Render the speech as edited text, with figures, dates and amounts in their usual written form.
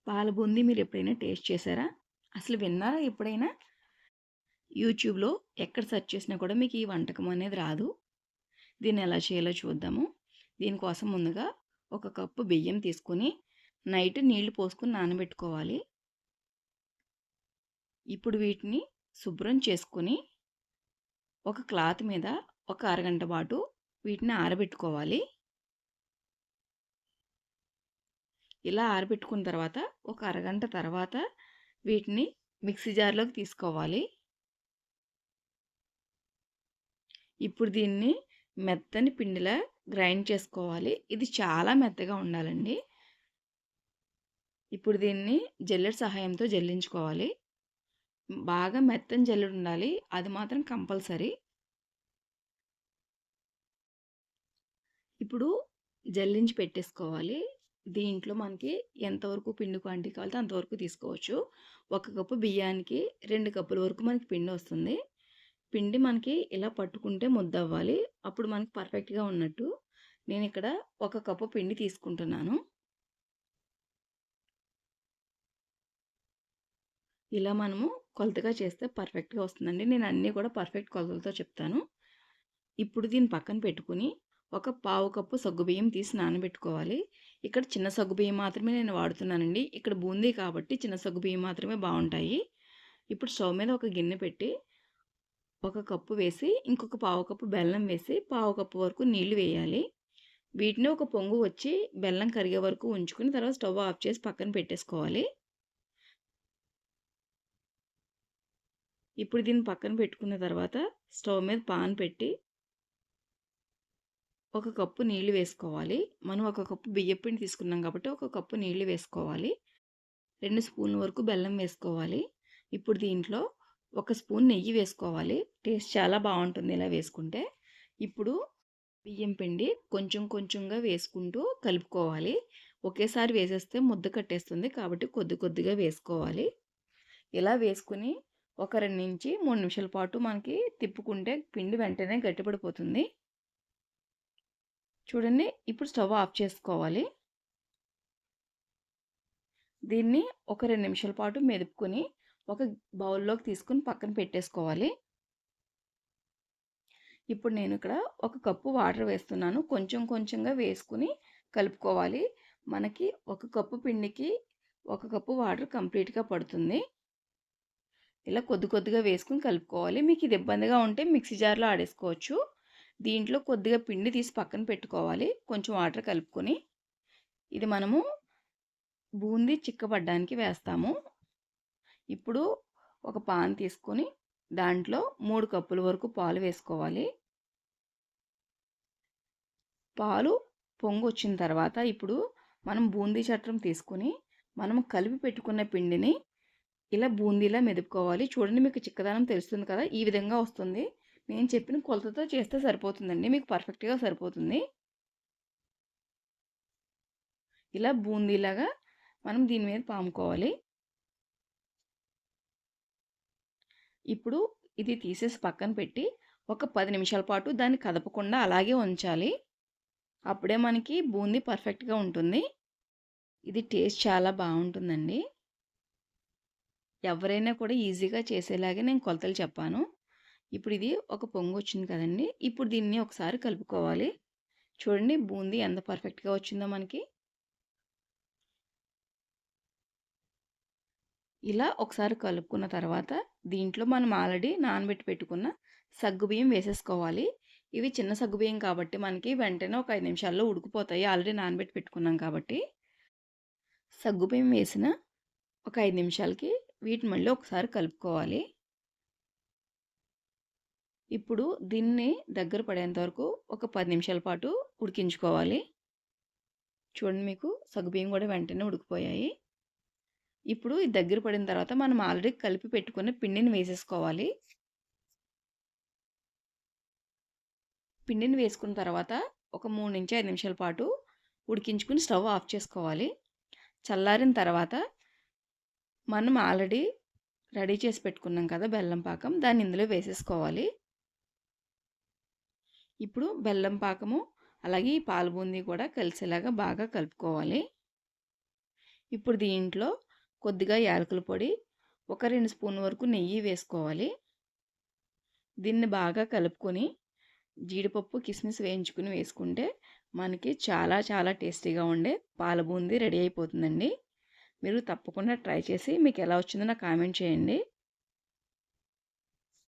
పాల బూందీ మీరెప్పుడైనా టేస్ట్ చేశారా? అసలు విన్నారా ఎప్పుడైనా? యూట్యూబ్‌లో ఎక్కడ సెర్చ్ చేసినా కూడా మీకు ఈ వంటకం అనేది రాదు. దీన్ని ఎలా చేయాలో చూద్దాము. దీనికోసం ముందుగా ఒక కప్పు బియ్యం తీసుకొని నైట్ నీళ్లు పోసుకొని నానబెట్టుకోవాలి. ఇప్పుడు వీటిని శుభ్రం చేసుకొని ఒక క్లాత్ మీద ఒక అరగంట పాటు వీటిని ఆరబెట్టుకోవాలి. ఇలా ఆరబెట్టుకున్న తర్వాత ఒక అరగంట తర్వాత వీటిని మిక్సీ జార్‌లోకి తీసుకోవాలి. ఇప్పుడు దీన్ని మెత్తని పిండిలా గ్రైండ్ చేసుకోవాలి. ఇది చాలా మెత్తగా ఉండాలండి. ఇప్పుడు దీన్ని జల్లెడ సహాయంతో జల్లించుకోవాలి. బాగా మెత్తని జల్లెడ ఉండాలి. అది మాత్రం కంపల్సరీ. ఇప్పుడు జల్లించి పెట్టేసుకోవాలి. దీంట్లో మనకి ఎంతవరకు పిండి క్వాంటిటీ కావాలో అంతవరకు తీసుకోవచ్చు. ఒక కప్పు బియ్యానికి 2 కప్పుల వరకు మనకి పిండి వస్తుంది. పిండి మనకి ఇలా పట్టుకుంటే ముద్దవ్వాలి. అప్పుడు మనకి పర్ఫెక్ట్‌గా ఉన్నట్టు. నేనిక్కడ ఒక కప్పు పిండి తీసుకుంటున్నాను. ఇలా మనము కొలతగా చేస్తే పర్ఫెక్ట్‌గా వస్తుందండి. నేను అన్నీ కూడా పర్ఫెక్ట్ కొలతలతో చెప్తాను. ఇప్పుడు దీన్ని పక్కన పెట్టుకొని, ఒక పావు కప్పు సగ్గుబియ్యం తీసి నానబెట్టుకోవాలి. ఇక్కడ చిన్న సగ్గుబియ్యం మాత్రమే నేను వాడుతున్నానండి. ఇక్కడ బూందీ కాబట్టి చిన్న సగ్గుబియ్యం మాత్రమే బావుంటాయి. ఇప్పుడు స్టవ్ మీద ఒక గిన్నె పెట్టి, ఒక కప్పు వేసి, ఇంకొక పావు కప్పు బెల్లం వేసి, పావు కప్పు వరకు నీళ్లు వేయాలి. వీటిని ఒక పొంగు వచ్చి బెల్లం కరిగే వరకు ఉంచుకొని, తర్వాత స్టవ్ ఆఫ్ చేసి పక్కన పెట్టేసుకోవాలి. ఇప్పుడు దీన్ని పక్కన పెట్టుకున్న తర్వాత స్టవ్ మీద పాన్ పెట్టి ఒక కప్పు నీళ్లు వేసుకోవాలి. మనం ఒక కప్పు బియ్యపు పిండి తీసుకున్నాం కాబట్టి ఒక కప్పు నీళ్లు వేసుకోవాలి. 2 స్పూన్ల వరకు బెల్లం వేసుకోవాలి. ఇప్పుడు దీంట్లో ఒక స్పూన్ నెయ్యి వేసుకోవాలి. టేస్ట్ చాలా బాగుంటుంది ఇలా వేసుకుంటే. ఇప్పుడు బియ్యం పిండి కొంచెం కొంచెంగా వేసుకుంటూ కలుపుకోవాలి. ఒకేసారి వేసేస్తే ముద్ద కట్టేస్తుంది కాబట్టి కొద్ది కొద్దిగా వేసుకోవాలి. ఇలా వేసుకుని ఒక 2-3 నిమిషాల పాటు మనకి తిప్పుకుంటే పిండి వెంటనే గట్టిపడిపోతుంది. చూడండి ఇప్పుడు స్టవ్ ఆఫ్ చేసుకోవాలి. దీన్ని ఒక 2 నిమిషాల పాటు మెదుపుకొని ఒక బౌల్లోకి తీసుకొని పక్కన పెట్టేసుకోవాలి. ఇప్పుడు నేను ఇక్కడ ఒక కప్పు వాటర్ వేస్తున్నాను. కొంచెం కొంచెంగా వేసుకుని కలుపుకోవాలి. మనకి ఒక కప్పు పిండికి ఒక కప్పు వాటర్ కంప్లీట్‌గా పడుతుంది. ఇలా కొద్ది కొద్దిగా వేసుకొని కలుపుకోవాలి. మీకు ఇది ఇబ్బందిగా ఉంటే మిక్సీ జార్‌లో ఆడేసుకోవచ్చు. దీంట్లో కొద్దిగా పిండి తీసి పక్కన పెట్టుకోవాలి. కొంచెం వాటర్ కలుపుకొని. ఇది మనము బూందీ చిక్కబడ్డానికి వేస్తాము. ఇప్పుడు ఒక పాన్ తీసుకొని దాంట్లో 3 కప్పుల వరకు పాలు వేసుకోవాలి. పాలు పొంగొచ్చిన తర్వాత ఇప్పుడు మనం బూందీ చట్రం తీసుకొని మనం కలిపి పెట్టుకున్న పిండిని ఇలా బూందీలా మెదుపుకోవాలి. చూడండి మీకు చిక్కదనం తెలుస్తుంది కదా! ఈ విధంగా వస్తుంది. నేను చెప్పిన కొలతతో చేస్తే సరిపోతుందండి. మీకు పర్ఫెక్ట్‌గా సరిపోతుంది. ఇలా బూందీలాగా మనం దీని మీద పాముకోవాలి. ఇప్పుడు ఇది తీసేసి పక్కన పెట్టి ఒక 10 నిమిషాల పాటు దాన్ని కదపకుండా అలాగే ఉంచాలి. అప్పుడే మనకి బూందీ పర్ఫెక్ట్‌గా ఉంటుంది. ఇది టేస్ట్ చాలా బాగుంటుందండి. ఎవరైనా కూడా ఈజీగా చేసేలాగే నేను కొలతలు చెప్పాను. ఇప్పుడు ఇది ఒక పొంగు వచ్చింది కదండీ! ఇప్పుడు దీన్ని ఒకసారి కలుపుకోవాలి. చూడండి బూందీ ఎంత పర్ఫెక్ట్‌గా వచ్చిందో మనకి. ఇలా ఒకసారి కలుపుకున్న తర్వాత దీంట్లో మనం ఆల్రెడీ నానబెట్టి పెట్టుకున్న సగ్గుబియ్యం వేసేసుకోవాలి. ఇవి చిన్న సగ్గుబియ్యం కాబట్టి మనకి వెంటనే ఒక 5 నిమిషాల్లో ఉడికిపోతాయి. ఆల్రెడీ నానబెట్టి పెట్టుకున్నాం కాబట్టి. సగ్గుబియ్యం వేసిన ఒక 5 నిమిషాలకి వీటిని మళ్ళీ ఒకసారి కలుపుకోవాలి. ఇప్పుడు దీన్ని దగ్గర పడేంత వరకు ఒక 10 నిమిషాల పాటు ఉడికించుకోవాలి. చూడండి మీకు సగ్గుబియ్యం కూడా వెంటనే ఉడికిపోయాయి. ఇప్పుడు ఇది దగ్గర పడిన తర్వాత మనం ఆల్రెడీ కలిపి పెట్టుకున్న పిండిని వేసేసుకోవాలి. పిండిని వేసుకున్న తర్వాత ఒక 3-5 నిమిషాల పాటు ఉడికించుకుని స్టవ్ ఆఫ్ చేసుకోవాలి. చల్లారిన తర్వాత మనం ఆల్రెడీ రెడీ చేసి పెట్టుకున్నాం కదా బెల్లం పాకం, దాన్ని ఇందులో వేసేసుకోవాలి. ఇప్పుడు బెల్లం పాకము అలాగే ఈ పాల బూందీ కూడా కలిసేలాగా బాగా కలుపుకోవాలి. ఇప్పుడు దీంట్లో కొద్దిగా యాలకుల పొడి, ఒక 2 స్పూన్ల వరకు నెయ్యి వేసుకోవాలి. దీన్ని బాగా కలుపుకొని జీడిపప్పు, కిస్మిస్ వేయించుకుని వేసుకుంటే మనకి చాలా చాలా టేస్టీగా ఉండే పాల బూందీ రెడీ అయిపోతుందండి. మీరు తప్పకుండా ట్రై చేసి మీకు ఎలా వచ్చిందో నాకు కామెంట్ చేయండి.